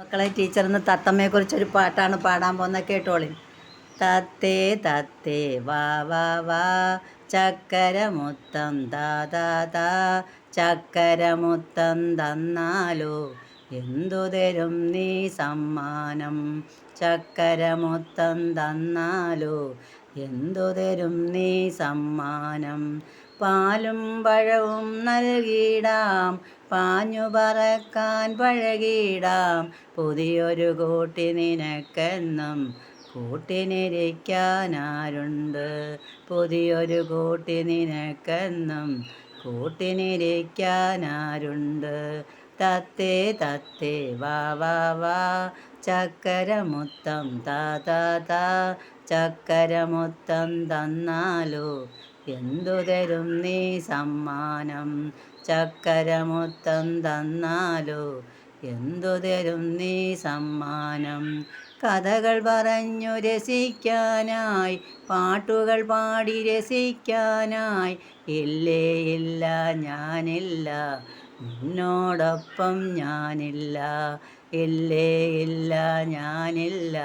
മക്കളെ, ടീച്ചറിന്ന് തത്തമ്മയെക്കുറിച്ചൊരു പാട്ടാണ് പാടാൻ പോകുന്നത്, കേട്ടോളി. തത്തേ തത്തേ വാ വാ വാ, ചക്കരമുത്തം താ താ താ, ചക്കരമുത്തം തന്നാലോ എന്തു തരും നീ സമ്മാനം. ചക്കരമുത്തം തന്നാലോ എന്തു തരും നീ സമ്മാനം. പാലും പഴവും നൽകിയിടാം, പാഞ്ഞു പറക്കാൻ പഴകിയിടാം, പുതിയൊരു കൂട്ടി നിനക്കെന്നും കൂട്ടിനിരിക്കാനാരുണ്ട്. പുതിയൊരു കൂട്ടി നിനക്കെന്നും കൂട്ടിനിരിക്കാനാരുണ്ട്. തത്തേ തത്തേ വാ വാ വാ, ചക്കരമുത്തം താ താ താ, ചക്കരമുത്തം തന്നാലോ എന്തു തരും നീ സമ്മാനം. ചക്കരമുത്തം തന്നാലോ എന്തു തരും നീ സമ്മാനം. കഥകൾ പറഞ്ഞു രസിക്കാനായി, പാട്ടുകൾ പാടി രസിക്കാനായി, ഇല്ലേ ഇല്ല ഞാനില്ല, നിന്നോടൊപ്പം ഞാനില്ല. ഇല്ലേ ഇല്ല ഞാനില്ല,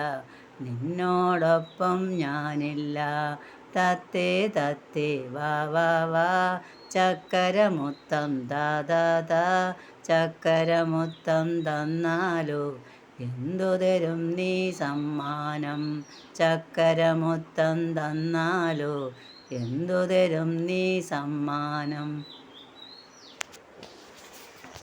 നിന്നോടൊപ്പം ഞാനില്ല. തത്തേ തത്തേ വാ വാ വാ, ചക്കരമുത്തം താ താ താ, ചക്കരമുത്തം തന്നാലോ എന്തു തരും നീ സമ്മാനം. ചക്കരമുത്തം തന്നാലോ എന്തു തരും നീ സമ്മാനം.